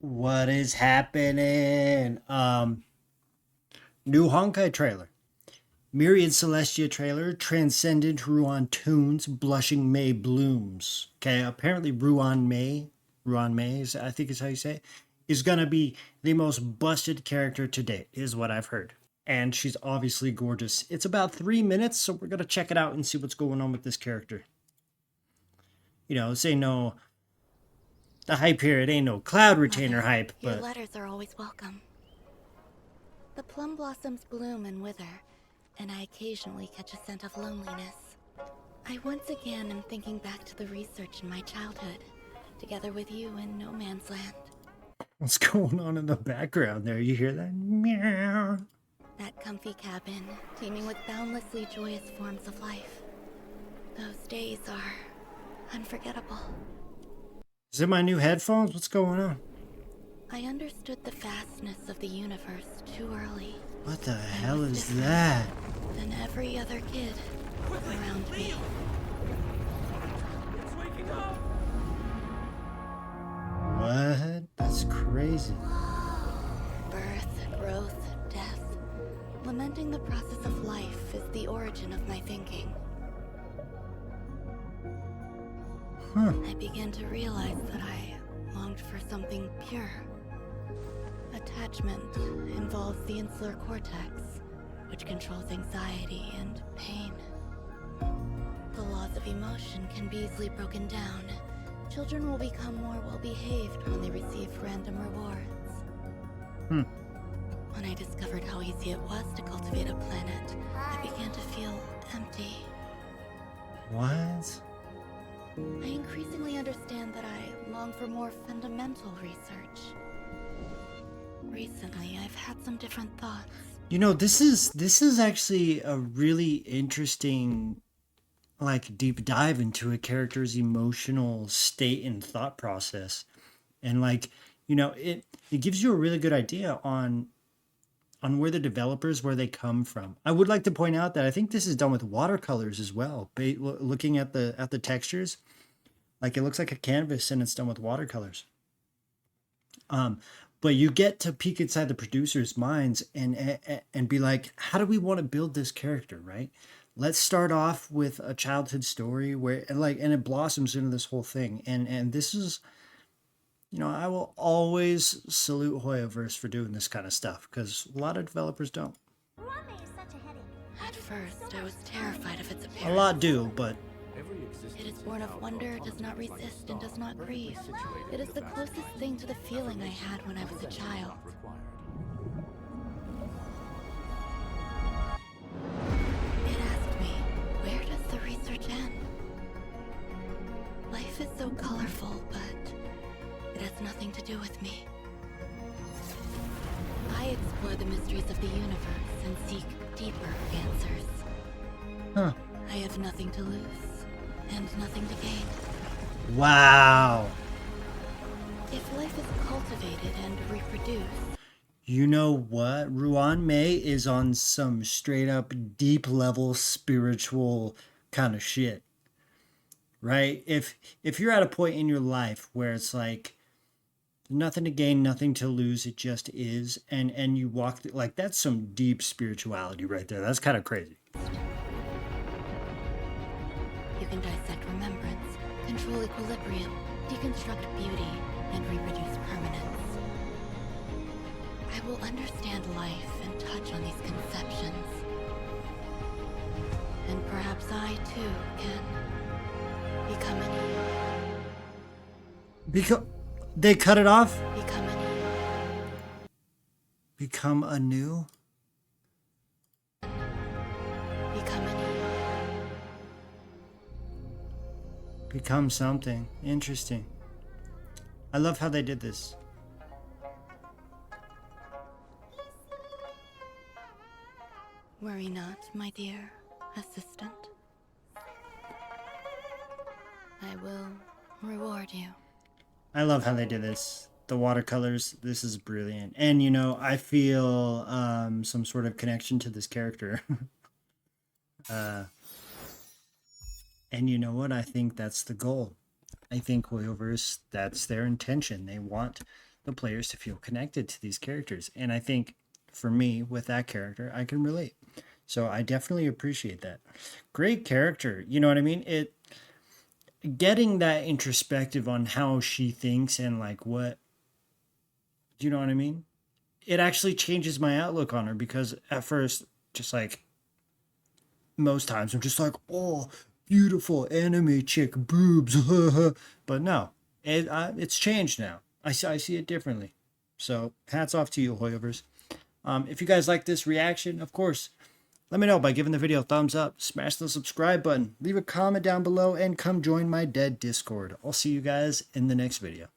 What is happening? New Honkai trailer. Myriad Celestia trailer. Transcendent Ruan tunes. Blushing May blooms. Okay, apparently Ruan May is, I think is how you say it, is gonna be the most busted character to date, is what I've heard. And she's obviously gorgeous. It's about 3 minutes, so we're gonna check it out and see what's going on with this character. You know, say no the hype here, it ain't no cloud retainer Mother, hype, your but letters are always welcome. The plum blossoms bloom and wither, and I occasionally catch a scent of loneliness. I once again am thinking back to the research in my childhood, together with you in No Man's Land. what's going on in the background there? You hear that? Meow. That comfy cabin, teeming with boundlessly joyous forms of life. Those days are unforgettable. Is it my new headphones? What's going on? I understood the vastness of the universe too early. What the I hell was is different that? than every other kid around me. What? That's crazy. Birth, growth, death. Lamenting the process of life is the origin of my thinking. Huh. I began to realize that I longed for something pure. Attachment involves the insular cortex, which controls anxiety and pain. The laws of emotion can be easily broken down. Children will become more well-behaved when they receive random rewards. Hmm. When I discovered how easy it was to cultivate a planet, I began to feel empty. What? I increasingly understand that I long for more fundamental research. Recently, I've had some different thoughts. You know, this is actually a really interesting like deep dive into a character's emotional state and thought process. And like, you know, it gives you a really good idea on where the developers where they come from. I would like to point out that I think this is done with watercolors as well. Looking at the textures, like it looks like a canvas and it's done with watercolors. Um, but you get to peek inside the producer's minds and be like, how do we want to build this character, right? Let's start off with a childhood story where and it blossoms into this whole thing. And this is, you know, I will always salute Hoyoverse for doing this kind of stuff because a lot of developers don't. At first, I was terrified of its A appearance. lot do, but It is born of wonder, does not resist, and does not grieve. It is the closest thing to the feeling I had when I was a child. It asked me, where does the research end? Life is so colorful, but it has nothing to do with me. I explore the mysteries of the universe and seek deeper answers. huh. I have nothing to lose, and nothing to gain. Wow. If life is cultivated and reproduced, You know what? Ruan May is on some straight up deep level spiritual kind of shit, right? If you're at a point in your life where it's like nothing to gain, nothing to lose, it just is, and you walk like that's some deep spirituality right there. That's kind of crazy. you can dissect remembrance, control equilibrium, deconstruct beauty, and reproduce permanence. I will understand life and touch on these conceptions. And perhaps I, too, can become an Because they cut it off. become an Become anew. become an Become something interesting. I love how they did this. Worry not, my dear assistant. I will reward you. I love how they did this. The watercolors, this is brilliant. And you know, I feel some sort of connection to this character. uh, and you know what? I think that's the goal. I think Hoyoverse, that's their intention. the players to feel connected to these characters. And I think for me, with that character, I can relate. So I definitely appreciate that. Great character. You know what I mean? It getting that introspective on how she thinks and like what, do you know what I mean? It actually changes my outlook on her because at first, just like most times, I'm just like, oh, beautiful anime chick boobs, but no, it's changed now. I see it differently. So hats off to you, Hoyovers. If you guys like this reaction, of course, let me know by giving the video a thumbs up, smash the subscribe button, leave a comment down below, and come join my dead Discord. I'll see you guys in the next video.